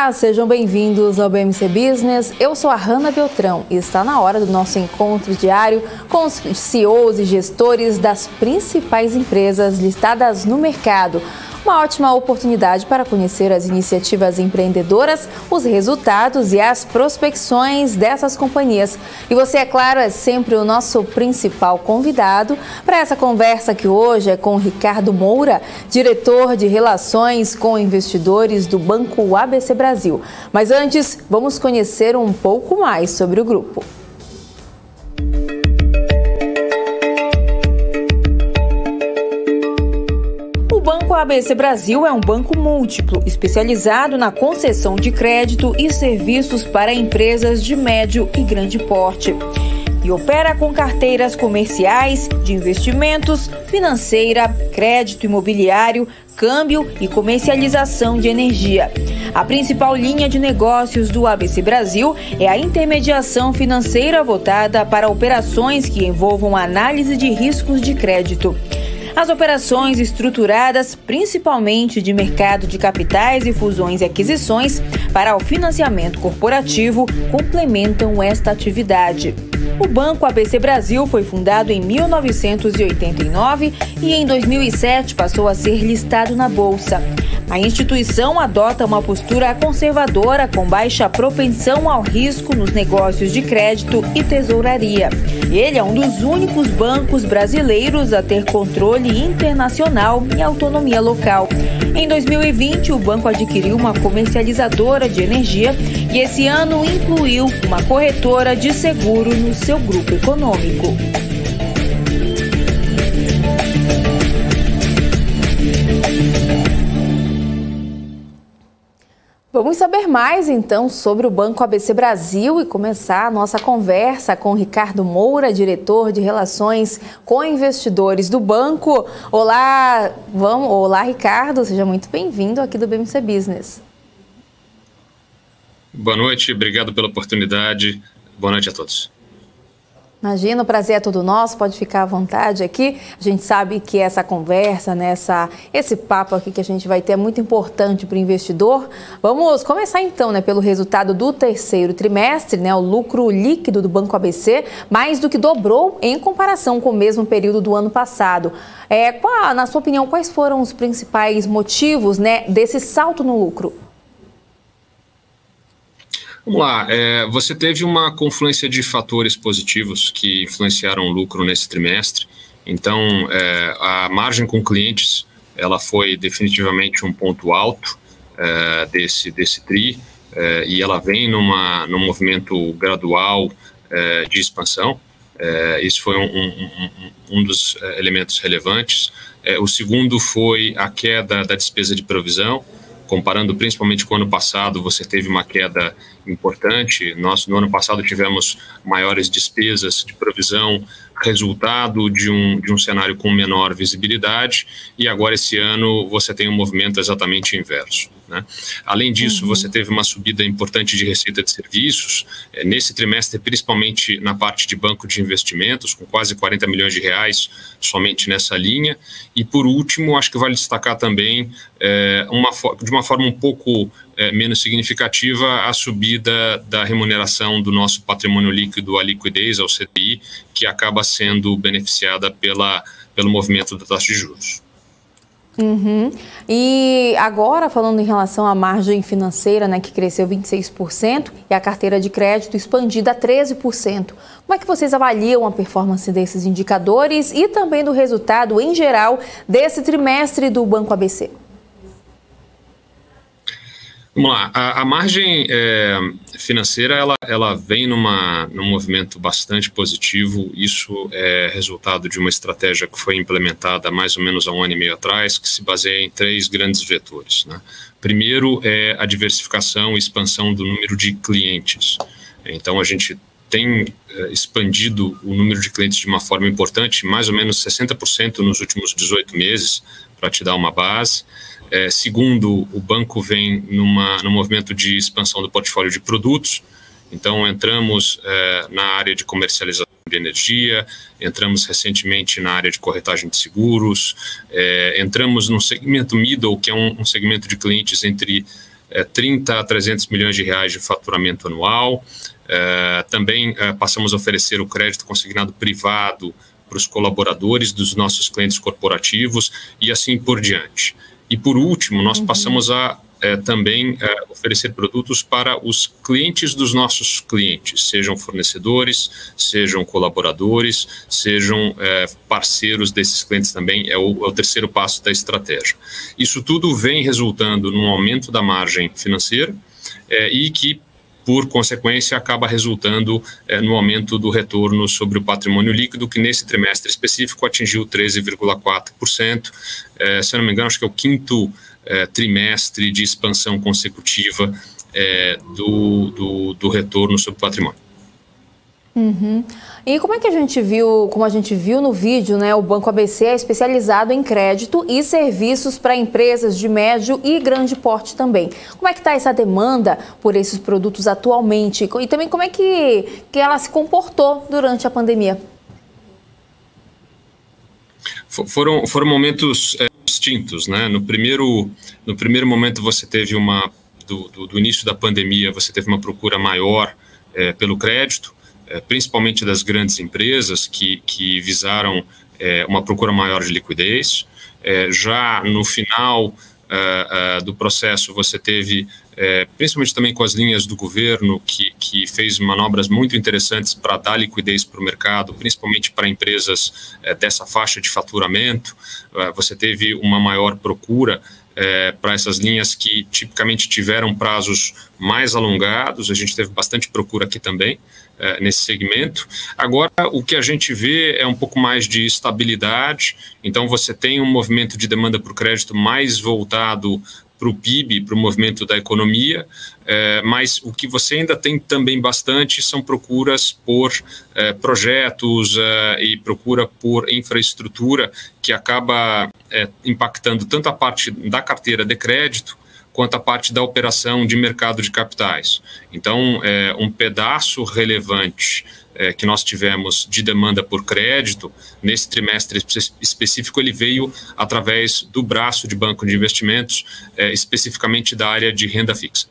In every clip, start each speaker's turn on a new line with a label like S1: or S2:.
S1: Olá, sejam bem-vindos ao BMC Business. Eu sou a Hanna Beltrão e está na hora do nosso encontro diário com os CEOs e gestores das principais empresas listadas no mercado. Uma ótima oportunidade para conhecer as iniciativas empreendedoras, os resultados e as prospecções dessas companhias. E você, é claro, é sempre o nosso principal convidado para essa conversa que hoje é com Ricardo Moura, diretor de Relações com Investidores do Banco ABC Brasil. Mas antes, vamos conhecer um pouco mais sobre o grupo. O Banco ABC Brasil é um banco múltiplo, especializado na concessão de crédito e serviços para empresas de médio e grande porte. E opera com carteiras comerciais, de investimentos, financeira, crédito imobiliário, câmbio e comercialização de energia. A principal linha de negócios do ABC Brasil é a intermediação financeira voltada para operações que envolvam análise de riscos de crédito. As operações estruturadas, principalmente de mercado de capitais e fusões e aquisições, para o financiamento corporativo, complementam esta atividade. O Banco ABC Brasil foi fundado em 1989 e em 2007 passou a ser listado na Bolsa. A instituição adota uma postura conservadora com baixa propensão ao risco nos negócios de crédito e tesouraria. Ele é um dos únicos bancos brasileiros a ter controle internacional e autonomia local. Em 2020, o banco adquiriu uma comercializadora de energia e esse ano incluiu uma corretora de seguro no seu grupo econômico. Vamos saber mais, então, sobre o Banco ABC Brasil e começar a nossa conversa com Ricardo Moura, diretor de Relações com Investidores do banco. Olá, olá, Ricardo, seja muito bem-vindo aqui do BMC Business.
S2: Boa noite, obrigado pela oportunidade. Boa noite a todos.
S1: Imagina, o prazer é todo nosso, pode ficar à vontade aqui. A gente sabe que essa conversa, né, esse papo aqui que a gente vai ter é muito importante para o investidor. Vamos começar então, né, pelo resultado do terceiro trimestre, né, o lucro líquido do Banco ABC mais do que dobrou em comparação com o mesmo período do ano passado. Na sua opinião, quais foram os principais motivos, né, desse salto no lucro?
S2: Vamos lá, você teve uma confluência de fatores positivos que influenciaram o lucro nesse trimestre. Então, a margem com clientes, ela foi definitivamente um ponto alto desse TRI, e ela vem num movimento gradual de expansão. Isso foi um dos elementos relevantes. O segundo foi a queda da despesa de provisão. Comparando principalmente com o ano passado, você teve uma queda importante. Nós, no ano passado, tivemos maiores despesas de provisão, resultado de um cenário com menor visibilidade, e agora esse ano você tem um movimento exatamente inverso, né? Além disso, você teve uma subida importante de receita de serviços, nesse trimestre, principalmente na parte de banco de investimentos, com quase 40 milhões de reais somente nessa linha. E por último, acho que vale destacar também, de uma forma um pouco menos significativa, a subida da remuneração do nosso patrimônio líquido, a liquidez, ao CDI, que acaba sendo beneficiada pelo movimento da taxa de juros. E agora, falando em relação à margem financeira, né, que cresceu 26%, e a carteira de crédito expandida a 13%. Como é que vocês avaliam a performance desses indicadores e também do resultado em geral desse trimestre do Banco ABC? Vamos lá, a margem financeira ela vem num movimento bastante positivo. Isso é resultado de uma estratégia que foi implementada há mais ou menos há 1 ano e meio atrás, que se baseia em 3 grandes vetores, né? Primeiro é a diversificação e expansão do número de clientes. Então a gente tem expandido o número de clientes de uma forma importante, mais ou menos 60% nos últimos 18 meses, para te dar uma base. Segundo, o banco vem num movimento de expansão do portfólio de produtos. Então, entramos na área de comercialização de energia, entramos recentemente na área de corretagem de seguros, entramos no segmento middle, que é um segmento de clientes entre 30 a 300 milhões de reais de faturamento anual. Também passamos a oferecer o crédito consignado privado para os colaboradores dos nossos clientes corporativos e assim por diante. E por último, nós passamos a também oferecer produtos para os clientes dos nossos clientes, sejam fornecedores, sejam colaboradores, sejam parceiros desses clientes também, é o terceiro passo da estratégia. Isso tudo vem resultando num aumento da margem financeira e que, por consequência, acaba resultando no aumento do retorno sobre o patrimônio líquido, que nesse trimestre específico atingiu 13,4%. Se eu não me engano, acho que é o quinto trimestre de expansão consecutiva do retorno sobre o patrimônio.
S1: E como é que a gente viu no vídeo, né, o Banco ABC é especializado em crédito e serviços para empresas de médio e grande porte também. Como é que está essa demanda por esses produtos atualmente? E também como é que ela se comportou durante a pandemia?
S2: Foram momentos distintos, né? No primeiro momento você teve do início da pandemia, você teve uma procura maior pelo crédito, principalmente das grandes empresas que visaram uma procura maior de liquidez. Já no final do processo você teve, principalmente também com as linhas do governo, que fez manobras muito interessantes para dar liquidez para o mercado, principalmente para empresas dessa faixa de faturamento. Você teve uma maior procura para essas linhas que tipicamente tiveram prazos mais alongados. A gente teve bastante procura aqui também nesse segmento. Agora, o que a gente vê é um pouco mais de estabilidade, então você tem um movimento de demanda por crédito mais voltado para o PIB, para o movimento da economia, mas o que você ainda tem também bastante são procuras por projetos e procura por infraestrutura, que acaba impactando tanto a parte da carteira de crédito quanto a parte da operação de mercado de capitais. Então, um pedaço relevante que nós tivemos de demanda por crédito, nesse trimestre específico, ele veio através do braço de banco de investimentos, especificamente da área de renda fixa.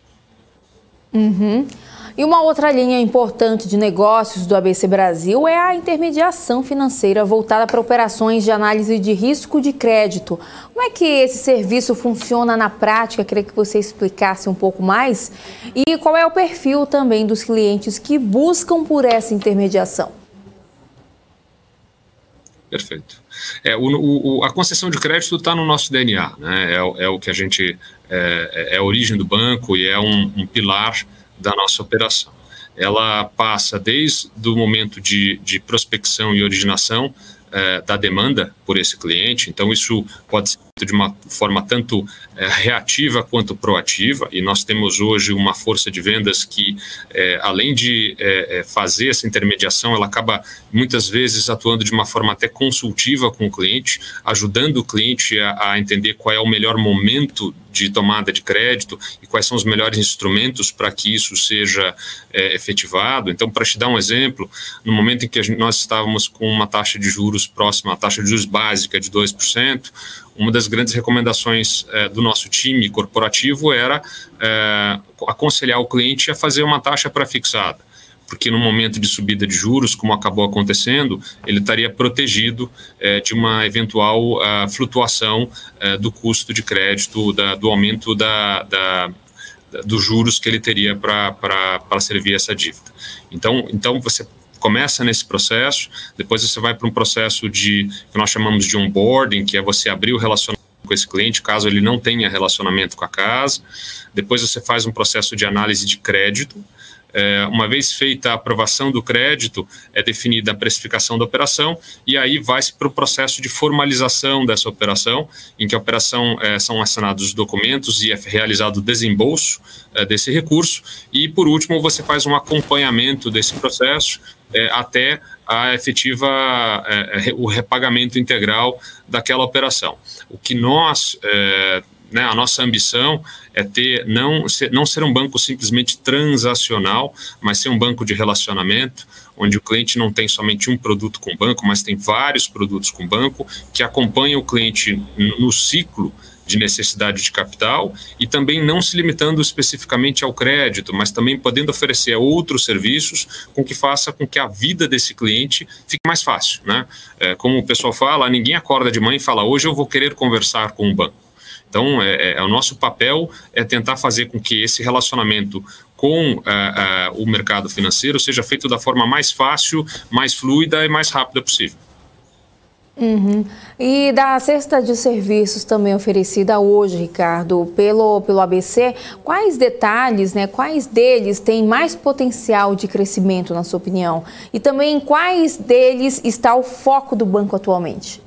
S1: E uma outra linha importante de negócios do ABC Brasil é a intermediação financeira voltada para operações de análise de risco de crédito. Como é que esse serviço funciona na prática? Queria que você explicasse um pouco mais. E qual é o perfil também dos clientes que buscam por essa intermediação?
S2: Perfeito. A concessão de crédito está no nosso DNA, né? É o que a gente... é a origem do banco e é um pilar da nossa operação. Ela passa desde o momento de prospecção e originação da demanda por esse cliente. Então, isso pode ser de uma forma tanto reativa quanto proativa, e nós temos hoje uma força de vendas que, além de fazer essa intermediação, ela acaba muitas vezes atuando de uma forma até consultiva com o cliente, ajudando o cliente a entender qual é o melhor momento de tomada de crédito e quais são os melhores instrumentos para que isso seja efetivado. Então, para te dar um exemplo, no momento em que nós estávamos com uma taxa de juros próxima à taxa de juros básica de 2%, uma das grandes recomendações do nosso time corporativo era aconselhar o cliente a fazer uma taxa pré-fixada, porque no momento de subida de juros, como acabou acontecendo, ele estaria protegido de uma eventual flutuação do custo de crédito, do aumento dos juros que ele teria para servir essa dívida. Então você começa nesse processo, depois você vai para um processo que nós chamamos de onboarding, que é você abrir o relacionamento com esse cliente, caso ele não tenha relacionamento com a casa. Depois você faz um processo de análise de crédito. Uma vez feita a aprovação do crédito, é definida a precificação da operação, e aí vai-se para o processo de formalização dessa operação, em que a operação são assinados os documentos e é realizado o desembolso desse recurso, e por último você faz um acompanhamento desse processo até a efetiva o repagamento integral daquela operação. O que nós... a nossa ambição é não ser um banco simplesmente transacional, mas ser um banco de relacionamento, onde o cliente não tem somente um produto com o banco, mas tem vários produtos com o banco, que acompanham o cliente no ciclo de necessidade de capital e também não se limitando especificamente ao crédito, mas também podendo oferecer outros serviços com que faça com que a vida desse cliente fique mais fácil, né? Como o pessoal fala, ninguém acorda de manhã e fala, hoje eu vou querer conversar com um banco. Então, o nosso papel é tentar fazer com que esse relacionamento com o mercado financeiro seja feito da forma mais fácil, mais fluida e mais rápida possível.
S1: Uhum. E da cesta de serviços também oferecida hoje, Ricardo, pelo ABC, quais detalhes, né, quais deles têm mais potencial de crescimento, na sua opinião? E também quais deles está o foco do banco atualmente?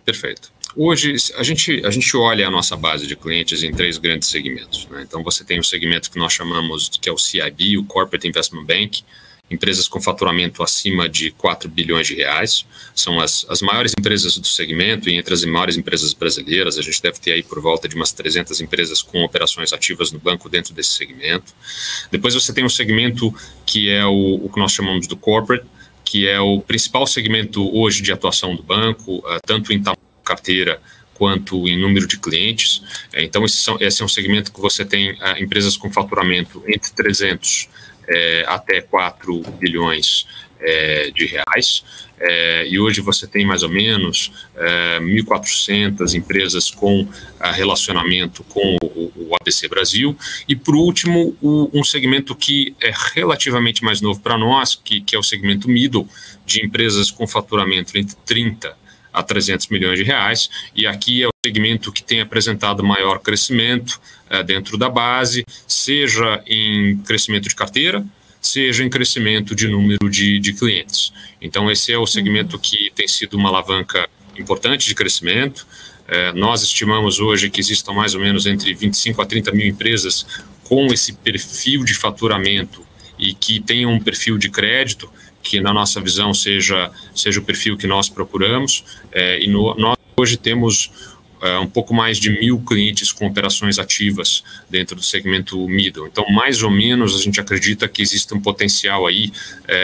S2: Perfeito. Hoje, a gente olha a nossa base de clientes em 3 grandes segmentos, né? Então, você tem o segmento que nós chamamos, que é o CIB, o Corporate Investment Bank, empresas com faturamento acima de 4 bilhões de reais, são as maiores empresas do segmento e entre as maiores empresas brasileiras, a gente deve ter aí por volta de umas 300 empresas com operações ativas no banco dentro desse segmento. Depois você tem um segmento que é o que nós chamamos do Corporate, que é o principal segmento hoje de atuação do banco, tanto em tamanho de carteira quanto em número de clientes. Então, esse é um segmento que você tem empresas com faturamento entre 300 até 4 bilhões de reais. E hoje você tem mais ou menos 1.400 empresas com relacionamento com o ABC Brasil. E, por último, um segmento que é relativamente mais novo para nós, que é o segmento middle, de empresas com faturamento entre 30 a 300 milhões de reais, e aqui é o segmento que tem apresentado maior crescimento dentro da base, seja em crescimento de carteira, seja em crescimento de número de clientes. Então, esse é o segmento que tem sido uma alavanca importante de crescimento. Nós estimamos hoje que existam mais ou menos entre 25 a 30 mil empresas com esse perfil de faturamento e que tenham um perfil de crédito, que na nossa visão seja o perfil que nós procuramos, nós hoje temos um pouco mais de 1.000 clientes com operações ativas dentro do segmento middle. Então, mais ou menos, a gente acredita que existe um potencial aí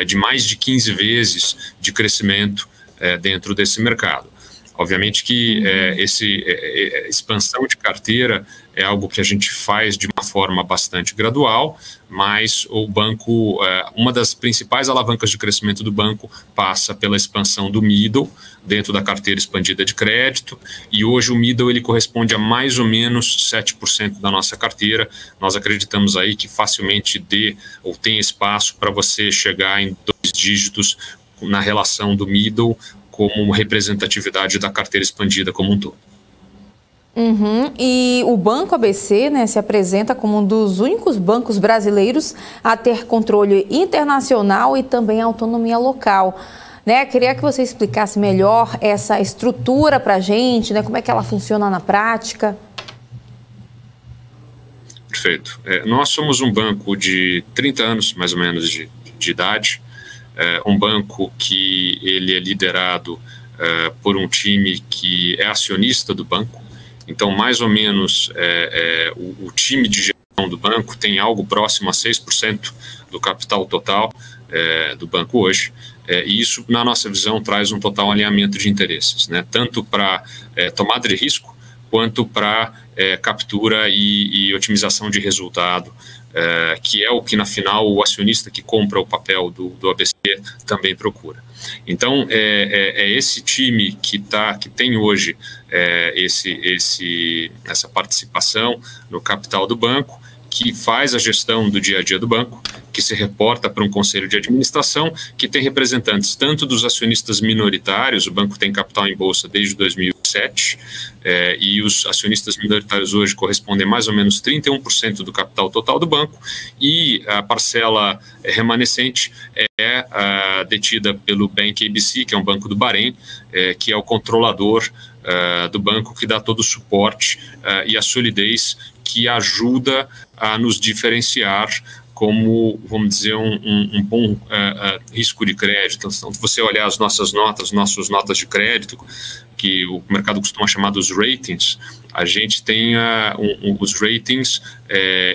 S2: de mais de 15 vezes de crescimento dentro desse mercado. Obviamente que expansão de carteira é algo que a gente faz de uma forma bastante gradual, mas o banco, uma das principais alavancas de crescimento do banco passa pela expansão do middle dentro da carteira expandida de crédito, e hoje o middle ele corresponde a mais ou menos 7% da nossa carteira. Nós acreditamos aí que facilmente tem espaço para você chegar em 2 dígitos na relação do middle como representatividade da carteira expandida como um todo.
S1: Uhum. E o Banco ABC, né, se apresenta como um dos únicos bancos brasileiros a ter controle internacional e também autonomia local. Né? Queria que você explicasse melhor essa estrutura para a gente, né? Como é que ela funciona na prática.
S2: Perfeito. Nós somos um banco de 30 anos, mais ou menos, de idade. Um banco que ele é liderado por um time que é acionista do banco. Então, mais ou menos, o time de gestão do banco tem algo próximo a 6% do capital total do banco hoje. E isso, na nossa visão, traz um total alinhamento de interesses, né? Tanto para tomada de risco, quanto para captura e otimização de resultado, que é o que, na final, o acionista que compra o papel do ABC também procura. Então, esse time que tem hoje essa participação no capital do banco, que faz a gestão do dia a dia do banco, que se reporta para um conselho de administração, que tem representantes tanto dos acionistas minoritários, o banco tem capital em bolsa desde 2007, e os acionistas minoritários hoje correspondem a mais ou menos 31% do capital total do banco, e a parcela remanescente é detida pelo Bank ABC, que é um banco do Bahrein, que é o controlador do banco, que dá todo o suporte e a solidez que ajuda a nos diferenciar como, vamos dizer, um bom risco de crédito. Então, se você olhar as nossas notas de crédito, que o mercado costuma chamar dos ratings, a gente tem os ratings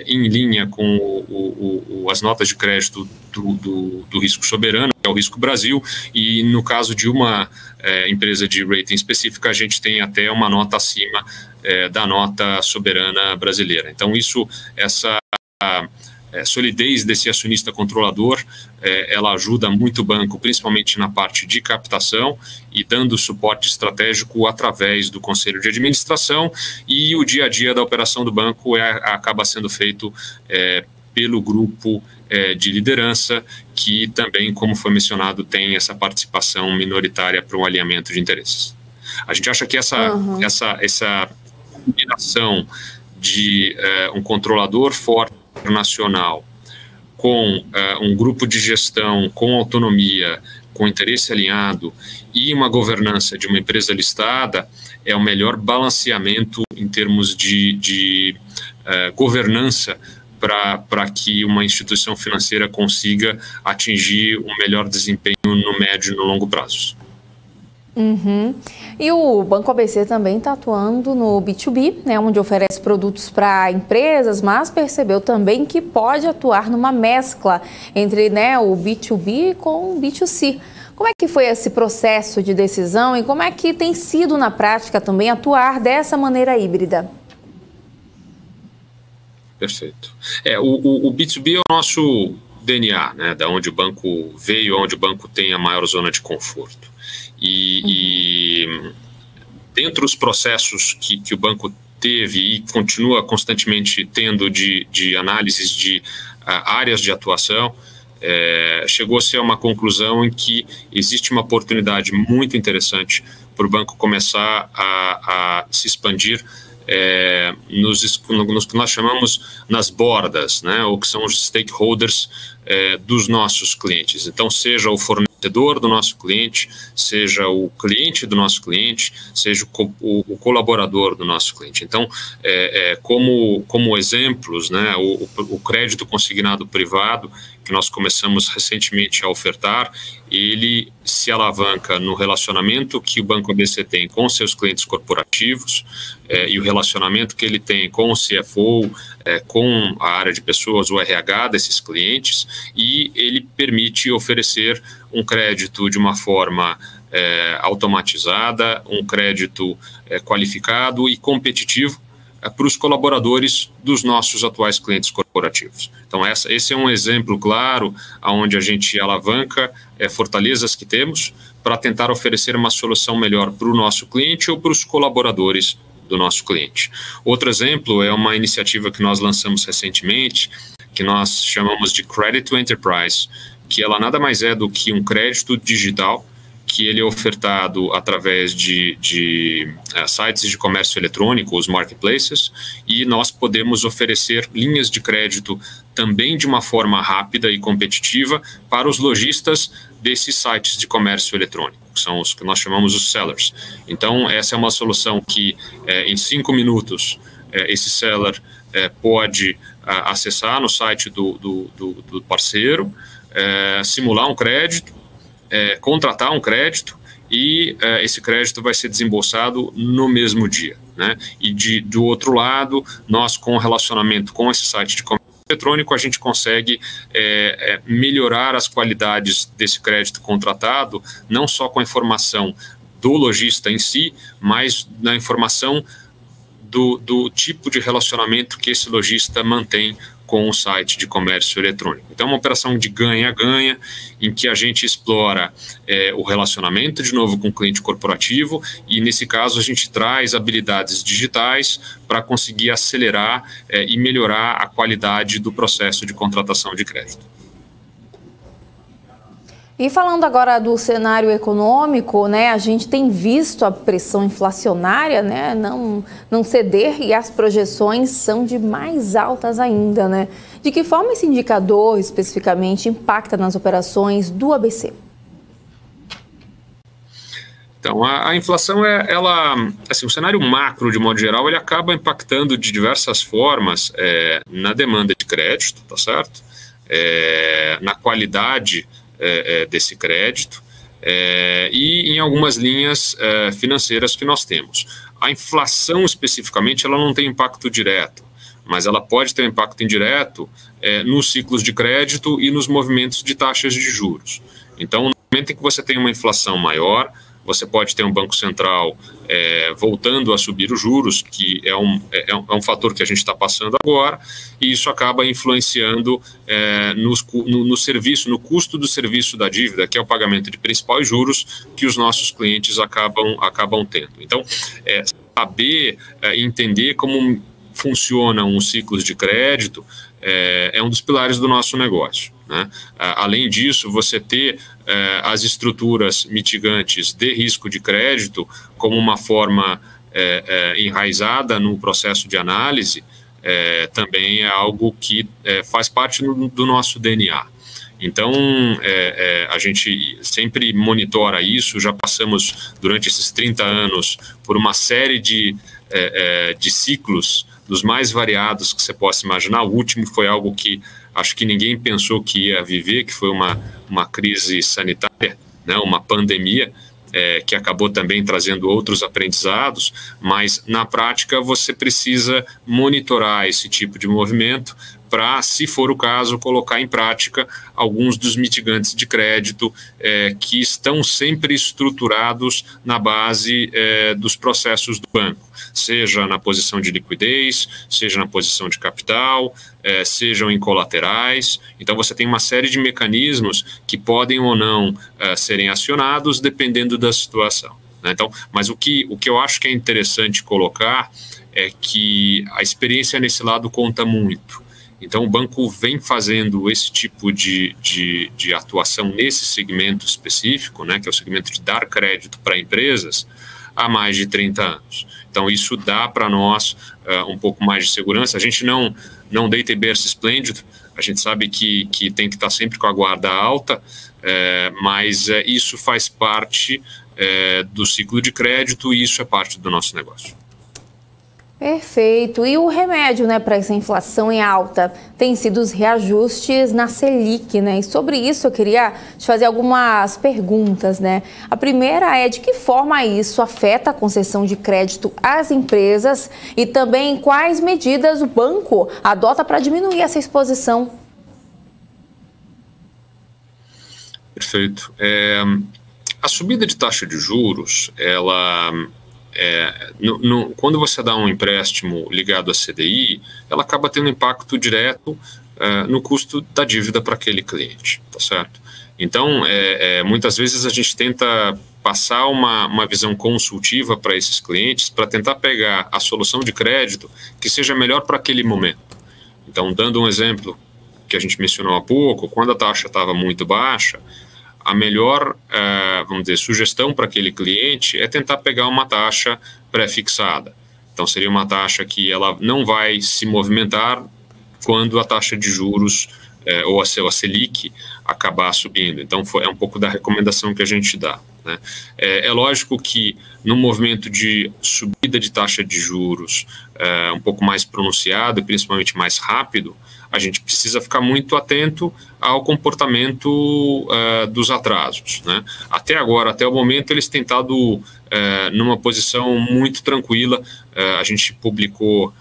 S2: em linha com as notas de crédito do risco soberano, que é o Risco Brasil, e no caso de uma empresa de rating específica, a gente tem até uma nota acima da nota soberana brasileira. Então, essa solidez desse acionista controlador, ela ajuda muito o banco, principalmente na parte de captação e dando suporte estratégico através do conselho de administração, e o dia a dia da operação do banco acaba sendo feito pelo grupo de liderança, que também, como foi mencionado, tem essa participação minoritária para um alinhamento de interesses. A gente acha que essa combinação de um controlador forte nacional com um grupo de gestão com autonomia, com interesse alinhado e uma governança de uma empresa listada é o melhor balanceamento em termos de governança para que uma instituição financeira consiga atingir um melhor desempenho no médio e no longo prazo.
S1: Uhum. E o Banco ABC também está atuando no B2B, né, onde oferece produtos para empresas, mas percebeu também que pode atuar numa mescla entre, né, o B2B com o B2C. Como é que foi esse processo de decisão e como é que tem sido na prática também atuar dessa maneira híbrida?
S2: Perfeito. O B2B é o nosso DNA, né, da onde o banco veio, onde o banco tem a maior zona de conforto. E dentro dos processos que o banco teve e continua constantemente tendo de análises de áreas de atuação, chegou-se a uma conclusão em que existe uma oportunidade muito interessante para o banco começar a se expandir nos que nós chamamos nas bordas, né, ou que são os stakeholders dos nossos clientes. Então, seja o fornecedor do nosso cliente, seja o cliente do nosso cliente, seja o colaborador do nosso cliente. Então, como exemplos, né, o crédito consignado privado, que nós começamos recentemente a ofertar, ele se alavanca no relacionamento que o Banco ABC tem com seus clientes corporativos e o relacionamento que ele tem com o CFO, com a área de pessoas, o RH desses clientes, e ele permite oferecer um crédito de uma forma automatizada, um crédito qualificado e competitivo para os colaboradores dos nossos atuais clientes corporativos. Então, esse é um exemplo claro onde a gente alavanca fortalezas que temos para tentar oferecer uma solução melhor para o nosso cliente ou para os colaboradores do nosso cliente. Outro exemplo é uma iniciativa que nós lançamos recentemente, que nós chamamos de Credit to Enterprise, que ela nada mais é do que um crédito digital, que ele é ofertado através de sites de comércio eletrônico, os marketplaces, e nós podemos oferecer linhas de crédito também de uma forma rápida e competitiva para os lojistas desses sites de comércio eletrônico, que são os que nós chamamos os sellers. Então, essa é uma solução que em 5 minutos esse seller pode acessar no site do parceiro, simular um crédito, contratar um crédito e esse crédito vai ser desembolsado no mesmo dia, né? E do outro lado, nós com o relacionamento com esse site de comércio eletrônico, a gente consegue melhorar as qualidades desse crédito contratado, não só com a informação do lojista em si, mas na informação do tipo de relacionamento que esse lojista mantém com o site de comércio eletrônico. Então, é uma operação de ganha-ganha, em que a gente explora o relacionamento, de novo, com o cliente corporativo, e, nesse caso, a gente traz habilidades digitais para conseguir acelerar e melhorar a qualidade do processo de contratação de crédito.
S1: E falando agora do cenário econômico, né, a gente tem visto a pressão inflacionária, né, não ceder, e as projeções são de mais altas ainda, né? De que forma esse indicador especificamente impacta nas operações do ABC?
S2: Então, a inflação, assim, o cenário macro, de modo geral, ele acaba impactando de diversas formas na demanda de crédito, tá certo? na qualidade desse crédito e em algumas linhas financeiras que nós temos. A inflação, especificamente, ela não tem impacto direto, mas ela pode ter um impacto indireto nos ciclos de crédito e nos movimentos de taxas de juros. Então, no momento em que você tem uma inflação maior, você pode ter um Banco Central voltando a subir os juros, que é um fator que a gente está passando agora, e isso acaba influenciando no custo do serviço da dívida, que é o pagamento de principal e juros, que os nossos clientes acabam tendo. Então, saber entender como funcionam os ciclos de crédito é um dos pilares do nosso negócio, né? Além disso, você ter as estruturas mitigantes de risco de crédito como uma forma enraizada no processo de análise também é algo que faz parte do nosso DNA. Então, a gente sempre monitora isso. Já passamos, durante esses 30 anos, por uma série de ciclos dos mais variados que você possa imaginar. O último foi algo que acho que ninguém pensou que ia viver, que foi uma crise sanitária, né, uma pandemia, que acabou também trazendo outros aprendizados, mas na prática você precisa monitorar esse tipo de movimento para, se for o caso, colocar em prática alguns dos mitigantes de crédito que estão sempre estruturados na base dos processos do banco, seja na posição de liquidez, seja na posição de capital, sejam em colaterais. Então você tem uma série de mecanismos que podem ou não serem acionados dependendo da situação, né? Então, mas o que eu acho que é interessante colocar é que a experiência nesse lado conta muito. Então, o banco vem fazendo esse tipo de atuação nesse segmento específico, né, que é o segmento de dar crédito para empresas, há mais de 30 anos. Então, isso dá para nós um pouco mais de segurança. A gente não deita e berça esplêndido, a gente sabe que tem que estar sempre com a guarda alta, mas isso faz parte do ciclo de crédito e isso é parte do nosso negócio.
S1: Perfeito. E o remédio, né, para essa inflação em alta tem sido os reajustes na Selic, né? E sobre isso eu queria te fazer algumas perguntas, né? A primeira é: de que forma isso afeta a concessão de crédito às empresas e também quais medidas o banco adota para diminuir essa exposição?
S2: Perfeito. A subida de taxa de juros, ela quando você dá um empréstimo ligado à CDI, ela acaba tendo impacto direto no custo da dívida para aquele cliente, tá certo? Então, muitas vezes a gente tenta passar uma visão consultiva para esses clientes para tentar pegar a solução de crédito que seja melhor para aquele momento. Então, dando um exemplo que a gente mencionou há pouco, quando a taxa estava muito baixa, a melhor, vamos dizer, sugestão para aquele cliente é tentar pegar uma taxa pré-fixada. Então, seria uma taxa que ela não vai se movimentar quando a taxa de juros ou a Selic acabar subindo. Então, é um pouco da recomendação que a gente dá, né? É lógico que no movimento de subida de taxa de juros um pouco mais pronunciado e principalmente mais rápido, a gente precisa ficar muito atento ao comportamento dos atrasos, né? Até agora, até o momento, eles têm estado numa posição muito tranquila. A gente publicou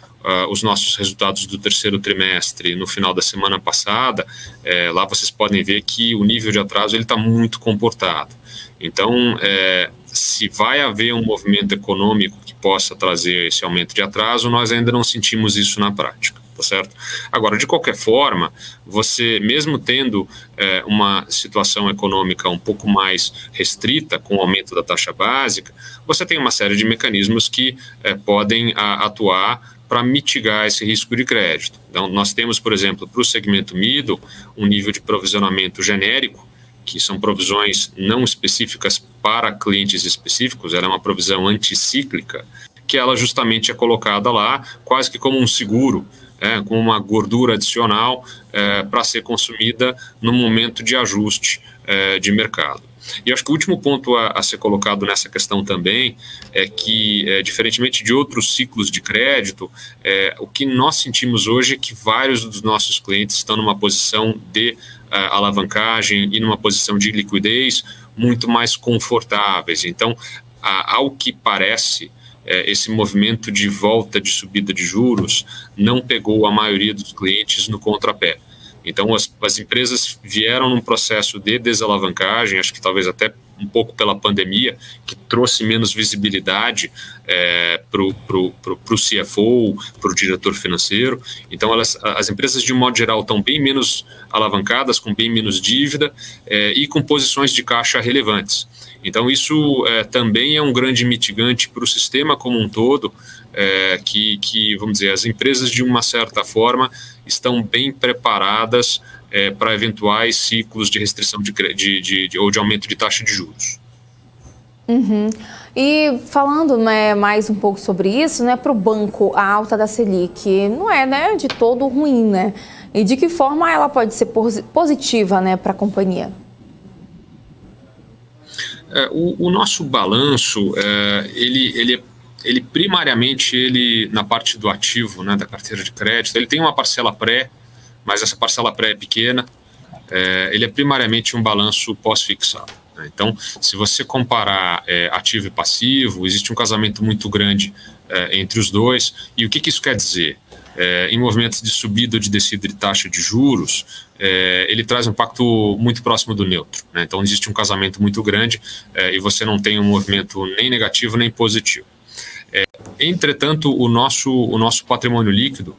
S2: os nossos resultados do terceiro trimestre no final da semana passada. Lá vocês podem ver que o nível de atraso está muito comportado. Então, se vai haver um movimento econômico que possa trazer esse aumento de atraso, nós ainda não sentimos isso na prática. Tá certo? Agora, de qualquer forma, você, mesmo tendo uma situação econômica um pouco mais restrita com o aumento da taxa básica, você tem uma série de mecanismos que podem atuar para mitigar esse risco de crédito. Então, nós temos, por exemplo, para o segmento middle, um nível de provisionamento genérico, que são provisões não específicas para clientes específicos. Ela é uma provisão anticíclica, que ela justamente é colocada lá quase que como um seguro, com uma gordura adicional para ser consumida no momento de ajuste de mercado. E eu acho que o último ponto a ser colocado nessa questão também é que, diferentemente de outros ciclos de crédito, o que nós sentimos hoje é que vários dos nossos clientes estão numa posição de alavancagem e numa posição de liquidez muito mais confortáveis. Então, ao que parece, esse movimento de volta de subida de juros não pegou a maioria dos clientes no contrapé. Então, as empresas vieram num processo de desalavancagem, acho que talvez até um pouco pela pandemia, que trouxe menos visibilidade para o CFO, para o diretor financeiro. Então, as empresas, de um modo geral, estão bem menos alavancadas, com bem menos dívida e com posições de caixa relevantes. Então, isso também é um grande mitigante para o sistema como um todo, que, vamos dizer, as empresas, de uma certa forma, estão bem preparadas para eventuais ciclos de restrição ou de aumento de taxa de juros.
S1: Uhum. E falando, né, mais um pouco sobre isso, né, para o banco, a alta da Selic não é, né, de todo ruim, né? E de que forma ela pode ser positiva, né, para a companhia?
S2: O nosso balanço, ele primariamente, na parte do ativo, né, da carteira de crédito, ele tem uma parcela pré, mas essa parcela pré é pequena. Ele é primariamente um balanço pós-fixado, né? Então, se você comparar ativo e passivo, existe um casamento muito grande entre os dois. E o que isso quer dizer? Em movimentos de subida ou de descida de taxa de juros, ele traz um impacto muito próximo do neutro, né? Então, existe um casamento muito grande e você não tem um movimento nem negativo nem positivo. Entretanto, o nosso patrimônio líquido,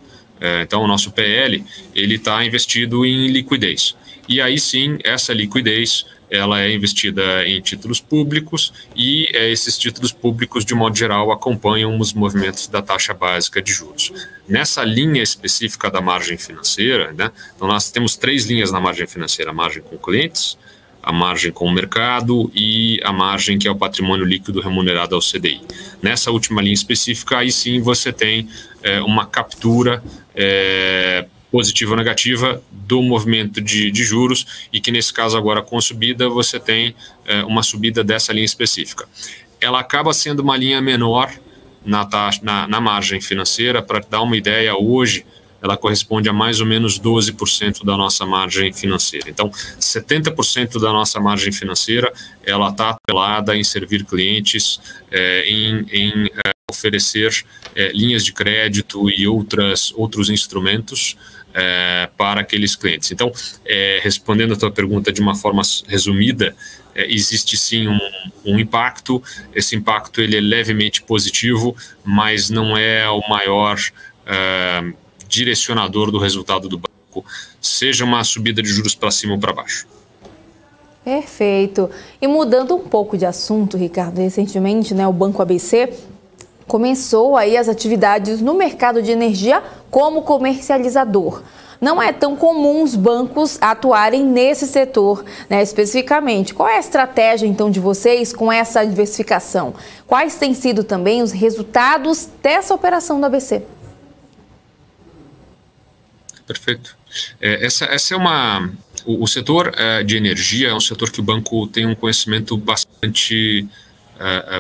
S2: então o nosso PL, ele está investido em liquidez. E aí sim, essa liquidez, ela é investida em títulos públicos e esses títulos públicos, de modo geral, acompanham os movimentos da taxa básica de juros. Nessa linha específica da margem financeira, né, então nós temos 3 linhas na margem financeira: a margem com clientes, a margem com o mercado e a margem que é o patrimônio líquido remunerado ao CDI. Nessa última linha específica, aí sim você tem uma captura positiva ou negativa do movimento de juros, e que nesse caso agora, com a subida, você tem uma subida dessa linha específica. Ela acaba sendo uma linha menor na margem financeira. Para dar uma ideia, hoje ela corresponde a mais ou menos 12% da nossa margem financeira. Então, 70% da nossa margem financeira, ela está atrelada em servir clientes, em oferecer linhas de crédito e outros instrumentos para aqueles clientes. Então, respondendo a tua pergunta de uma forma resumida, existe sim um impacto. Esse impacto, ele é levemente positivo, mas não é o maior direcionador do resultado do banco, seja uma subida de juros para cima ou para baixo.
S1: Perfeito. E mudando um pouco de assunto, Ricardo, recentemente, né, o Banco ABC começou aí as atividades no mercado de energia como comercializador. Não é tão comum os bancos atuarem nesse setor, né, especificamente. Qual é a estratégia, então, de vocês com essa diversificação? Quais têm sido também os resultados dessa operação do ABC?
S2: Perfeito. Essa é o setor de energia é um setor que o banco tem um conhecimento bastante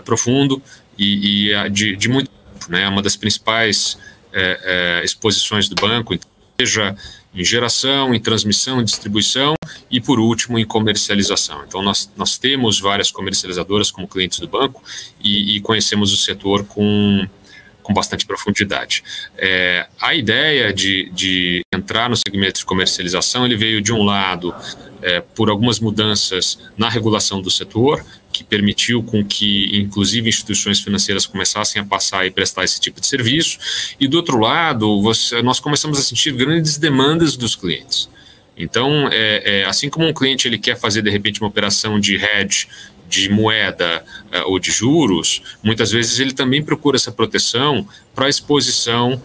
S2: profundo e de muito tempo, né? É uma das principais exposições do banco, seja em geração, em transmissão, em distribuição e, por último, em comercialização. Então, nós temos várias comercializadoras como clientes do banco e conhecemos o setor com bastante profundidade. A ideia de entrar no segmento de comercialização, ele veio de um lado por algumas mudanças na regulação do setor, que permitiu com que, inclusive, instituições financeiras começassem a passar e prestar esse tipo de serviço, e do outro lado, nós começamos a sentir grandes demandas dos clientes. Então, assim como um cliente ele quer fazer, de repente, uma operação de hedge de moeda ou de juros, muitas vezes ele também procura essa proteção para a exposição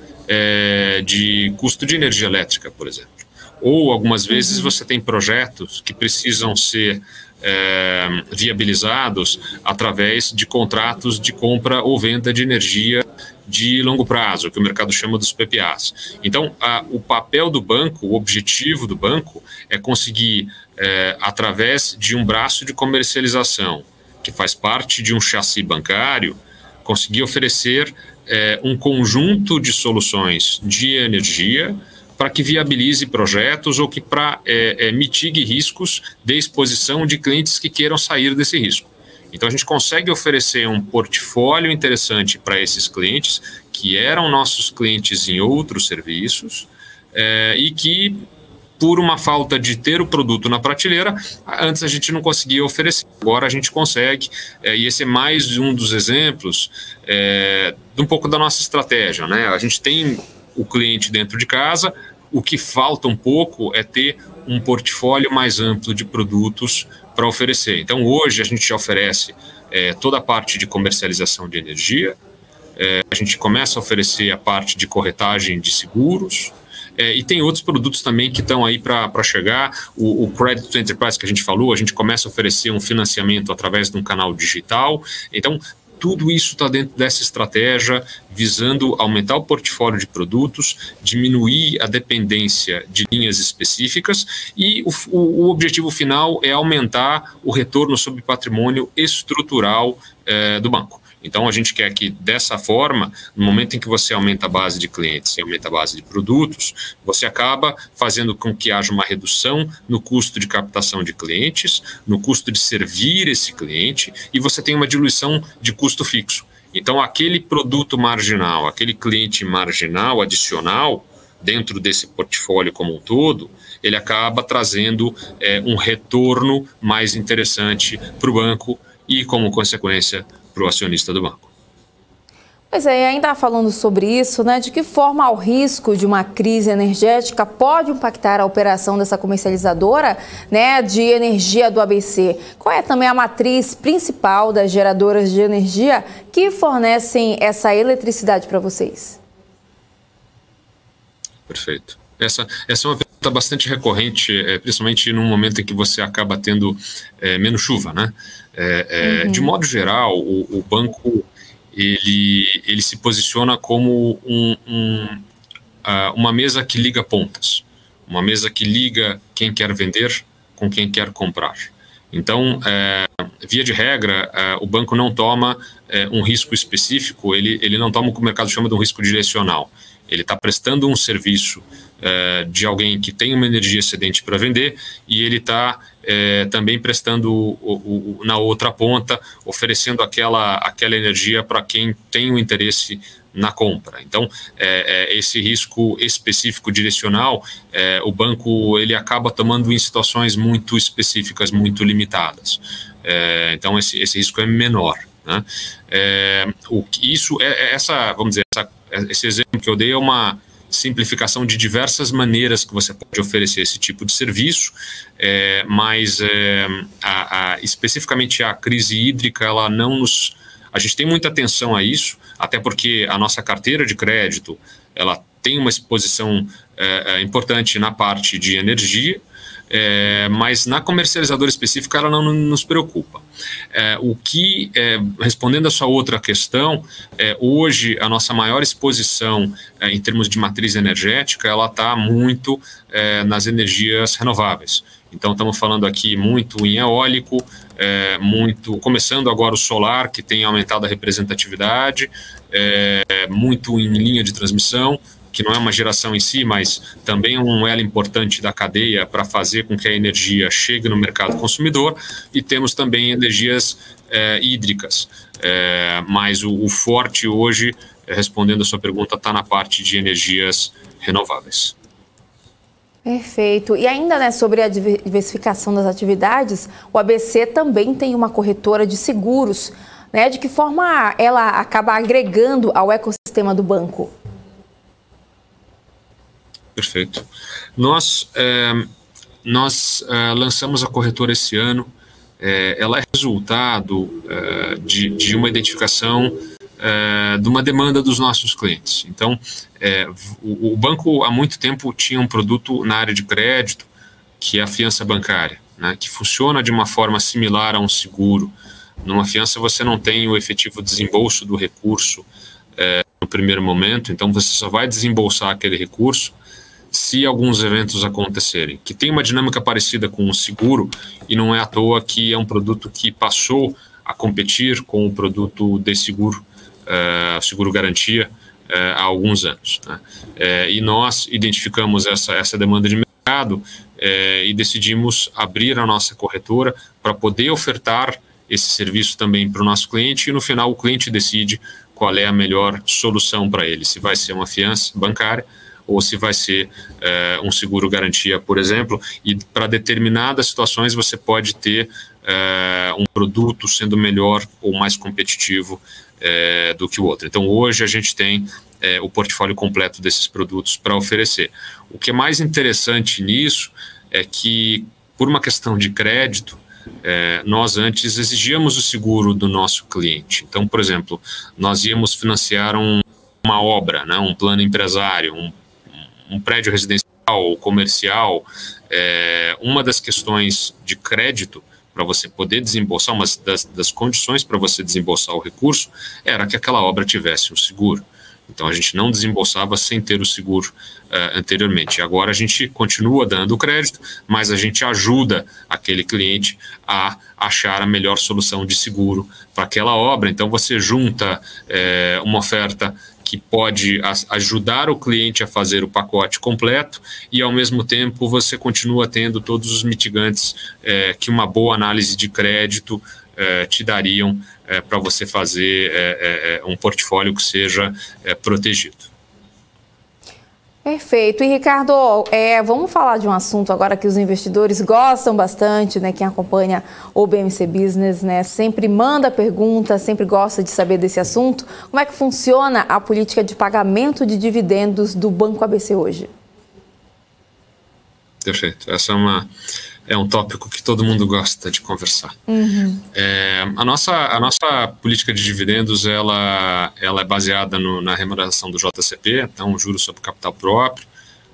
S2: de custo de energia elétrica, por exemplo. Ou, algumas vezes, você tem projetos que precisam ser viabilizados através de contratos de compra ou venda de energia de longo prazo, que o mercado chama dos PPAs. Então, o papel do banco, o objetivo do banco é conseguir através de um braço de comercialização que faz parte de um chassi bancário, conseguir oferecer um conjunto de soluções de energia para que viabilize projetos ou que mitigue riscos de exposição de clientes que queiram sair desse risco. Então, a gente consegue oferecer um portfólio interessante para esses clientes, que eram nossos clientes em outros serviços, e que, por uma falta de ter o produto na prateleira, antes a gente não conseguia oferecer. Agora a gente consegue, e esse é mais um dos exemplos de um pouco da nossa estratégia, né? A gente tem o cliente dentro de casa, o que falta um pouco é ter um portfólio mais amplo de produtos para oferecer. Então, hoje a gente já oferece toda a parte de comercialização de energia, a gente começa a oferecer a parte de corretagem de seguros, e tem outros produtos também que estão aí para chegar. O Credit to Enterprise que a gente falou, a gente começa a oferecer um financiamento através de um canal digital. Então, tudo isso está dentro dessa estratégia, visando aumentar o portfólio de produtos, diminuir a dependência de linhas específicas, e o objetivo final é aumentar o retorno sobre patrimônio estrutural do banco. Então, a gente quer que, dessa forma, no momento em que você aumenta a base de clientes e aumenta a base de produtos, você acaba fazendo com que haja uma redução no custo de captação de clientes, no custo de servir esse cliente, e você tem uma diluição de custo fixo. Então, aquele produto marginal, aquele cliente marginal adicional, dentro desse portfólio como um todo, ele acaba trazendo um retorno mais interessante para o banco e, como consequência, para o acionista do banco.
S1: Pois é, e ainda falando sobre isso, né, de que forma o risco de uma crise energética pode impactar a operação dessa comercializadora, né, de energia do ABC? Qual é também a matriz principal das geradoras de energia que fornecem essa eletricidade para vocês?
S2: Perfeito. Essa é uma pergunta bastante recorrente, principalmente num momento em que você acaba tendo menos chuva, né? De modo geral, o banco ele se posiciona como uma mesa que liga pontas, uma mesa que liga quem quer vender com quem quer comprar. Então, via de regra, o banco não toma um risco específico, ele não toma o que o mercado chama de um risco direcional. Ele está prestando um serviço de alguém que tem uma energia excedente para vender, e ele está também prestando na outra ponta, oferecendo aquela energia para quem tem o interesse na compra. Então, esse risco específico direcional, o banco ele acaba tomando em situações muito específicas, muito limitadas. Então, esse risco é menor, né? Vamos dizer, esse exemplo que eu dei é uma simplificação de diversas maneiras que você pode oferecer esse tipo de serviço, mas especificamente a crise hídrica, a gente tem muita atenção a isso, até porque a nossa carteira de crédito ela tem uma exposição importante na parte de energia, mas na comercializadora específica ela não nos preocupa. Respondendo a sua outra questão, hoje a nossa maior exposição em termos de matriz energética, ela está muito nas energias renováveis. Então estamos falando aqui muito em eólico, começando agora o solar, que tem aumentado a representatividade, muito em linha de transmissão, que não é uma geração em si, mas também um elo importante da cadeia para fazer com que a energia chegue no mercado consumidor, e temos também energias hídricas. Mas o forte hoje, respondendo a sua pergunta, está na parte de energias renováveis.
S1: Perfeito. E ainda, né, sobre a diversificação das atividades, o ABC também tem uma corretora de seguros, né? De que forma ela acaba agregando ao ecossistema do banco?
S2: Perfeito. Nós lançamos a corretora esse ano. Ela é resultado de uma identificação de uma demanda dos nossos clientes. Então, o banco há muito tempo tinha um produto na área de crédito, que é a fiança bancária, né, que funciona de uma forma similar a um seguro. Numa fiança você não tem o efetivo desembolso do recurso no primeiro momento, então você só vai desembolsar aquele recurso se alguns eventos acontecerem, que tem uma dinâmica parecida com o seguro, e não é à toa que é um produto que passou a competir com o produto de seguro, seguro garantia, há alguns anos, né? E nós identificamos essa demanda de mercado e decidimos abrir a nossa corretora para poder ofertar esse serviço também para o nosso cliente, e no final o cliente decide qual é a melhor solução para ele, se vai ser uma fiança bancária ou se vai ser um seguro garantia, por exemplo, e para determinadas situações você pode ter um produto sendo melhor ou mais competitivo do que o outro. Então hoje a gente tem o portfólio completo desses produtos para oferecer. O que é mais interessante nisso é que, por uma questão de crédito, nós antes exigíamos o seguro do nosso cliente. Então, por exemplo, nós íamos financiar uma obra, né, um plano empresário, um prédio residencial ou comercial. Uma das questões de crédito para você poder desembolsar, uma das condições para você desembolsar o recurso era que aquela obra tivesse um seguro. Então a gente não desembolsava sem ter o seguro anteriormente. Agora a gente continua dando o crédito, mas a gente ajuda aquele cliente a achar a melhor solução de seguro para aquela obra. Então você junta uma oferta que pode ajudar o cliente a fazer o pacote completo, e ao mesmo tempo você continua tendo todos os mitigantes que uma boa análise de crédito te dariam para você fazer um portfólio que seja protegido.
S1: Perfeito. E Ricardo, vamos falar de um assunto agora que os investidores gostam bastante, né? Quem acompanha o BMC Business, né, sempre manda perguntas, sempre gosta de saber desse assunto. Como é que funciona a política de pagamento de dividendos do Banco ABC hoje?
S2: Perfeito. Essa é um tópico que todo mundo gosta de conversar.
S1: Uhum.
S2: A nossa política de dividendos ela é baseada na remuneração do JCP, então juros sobre capital próprio.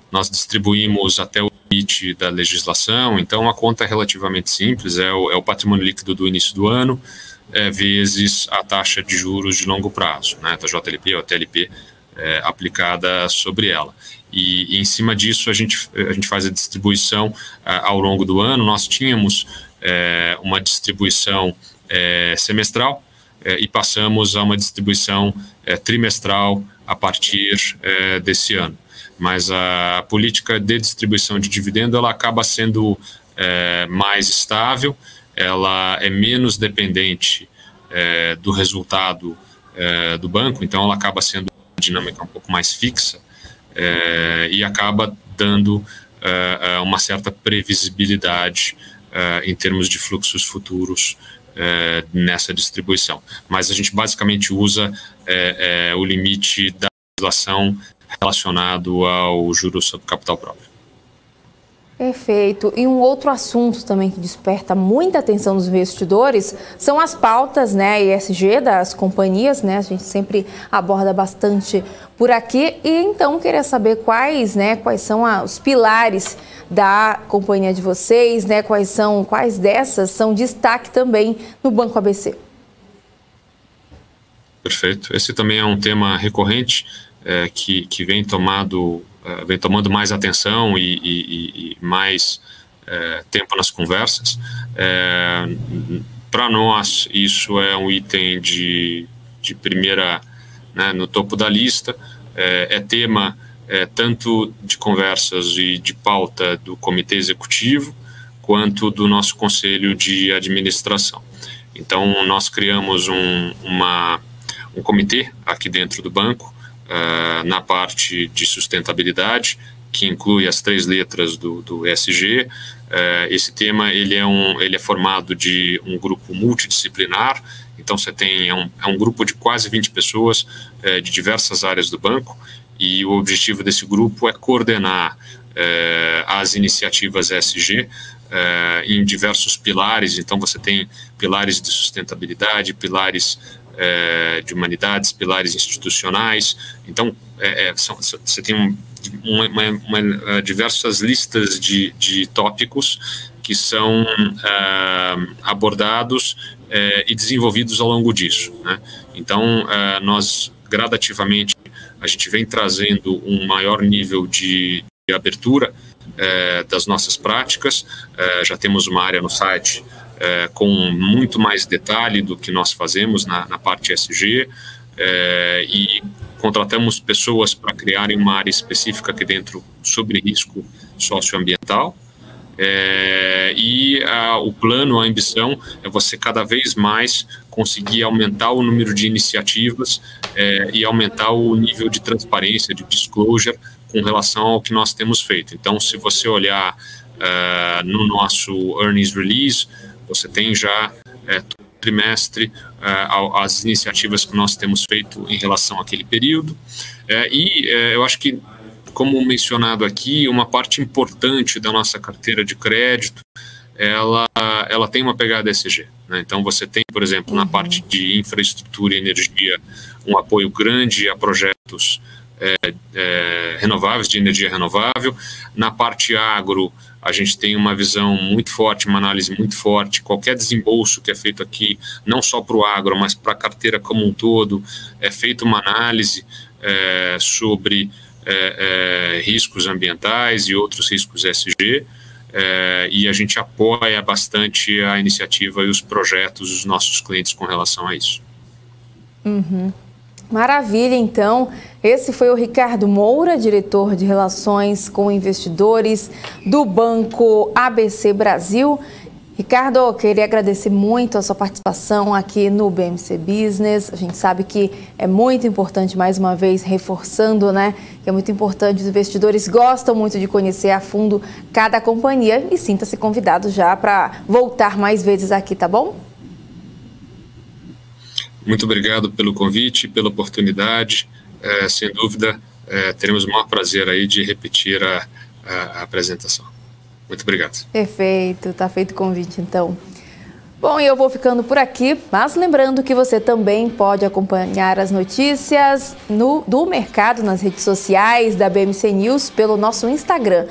S2: Nós distribuímos até o limite da legislação, então a conta é relativamente simples, é o patrimônio líquido do início do ano, vezes a taxa de juros de longo prazo, né, da JLP ou TLP aplicada sobre ela. E em cima disso a gente faz a distribuição ao longo do ano. Nós tínhamos uma distribuição semestral e passamos a uma distribuição trimestral a partir desse ano. Mas a política de distribuição de dividendo ela acaba sendo mais estável, ela é menos dependente do resultado do banco, então ela acaba sendo uma dinâmica um pouco mais fixa, e acaba dando uma certa previsibilidade em termos de fluxos futuros nessa distribuição. Mas a gente basicamente usa o limite da legislação relacionado ao juros sobre capital próprio.
S1: Perfeito. E um outro assunto também que desperta muita atenção dos investidores são as pautas, né, ESG das companhias, né? A gente sempre aborda bastante por aqui. E então queria saber quais são os pilares da companhia de vocês, né? Quais dessas são destaque também no Banco ABC?
S2: Perfeito. Esse também é um tema recorrente que vem tomando mais atenção e mais tempo nas conversas. Para nós, isso é um item de primeira, né, no topo da lista. É tema tanto de conversas e de pauta do comitê executivo, quanto do nosso conselho de administração. Então, nós criamos um comitê aqui dentro do banco, na parte de sustentabilidade, que inclui as 3 letras do ESG. Esse tema ele é formado de um grupo multidisciplinar, então você tem um grupo de quase 20 pessoas de diversas áreas do banco, e o objetivo desse grupo é coordenar as iniciativas ESG em diversos pilares. Então você tem pilares de sustentabilidade, pilares de humanidades, pilares institucionais. Então, você tem diversas listas de tópicos que são abordados e desenvolvidos ao longo disso, né? Então, nós, gradativamente, a gente vem trazendo um maior nível de abertura das nossas práticas. Já temos uma área no site com muito mais detalhe do que nós fazemos na parte ESG, e contratamos pessoas para criarem uma área específica aqui dentro sobre risco socioambiental. O plano, a ambição é você cada vez mais conseguir aumentar o número de iniciativas e aumentar o nível de transparência, de disclosure com relação ao que nós temos feito. Então, se você olhar no nosso earnings release, você tem já todo trimestre as iniciativas que nós temos feito em relação àquele período. Eu acho que, como mencionado aqui, uma parte importante da nossa carteira de crédito, ela tem uma pegada ESG, né? Então você tem, por exemplo, na parte de infraestrutura e energia, um apoio grande a projetos renováveis, de energia renovável. Na parte agro, a gente tem uma visão muito forte, uma análise muito forte. Qualquer desembolso que é feito aqui, não só para o agro, mas para a carteira como um todo, é feita uma análise sobre riscos ambientais e outros riscos ESG, e a gente apoia bastante a iniciativa e os projetos dos nossos clientes com relação a isso.
S1: Maravilha, então. Esse foi o Ricardo Moura, diretor de Relações com Investidores do Banco ABC Brasil. Ricardo, eu queria agradecer muito a sua participação aqui no BMC Business. A gente sabe que é muito importante, mais uma vez, reforçando, né? Que é muito importante, os investidores gostam muito de conhecer a fundo cada companhia, e sinta-se convidado já para voltar mais vezes aqui, tá bom?
S2: Muito obrigado pelo convite, pela oportunidade. Sem dúvida, teremos o maior prazer aí de repetir a apresentação. Muito obrigado.
S1: Perfeito, tá feito o convite então. Bom, e eu vou ficando por aqui, mas lembrando que você também pode acompanhar as notícias do mercado nas redes sociais da BMC News pelo nosso Instagram,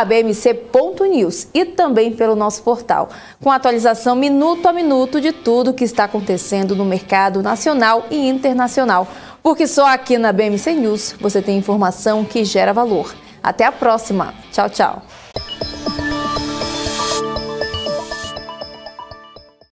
S1: @bmc.news, e também pelo nosso portal, com atualização minuto a minuto de tudo que está acontecendo no mercado nacional e internacional, porque só aqui na BMC News você tem informação que gera valor. Até a próxima. Tchau, tchau.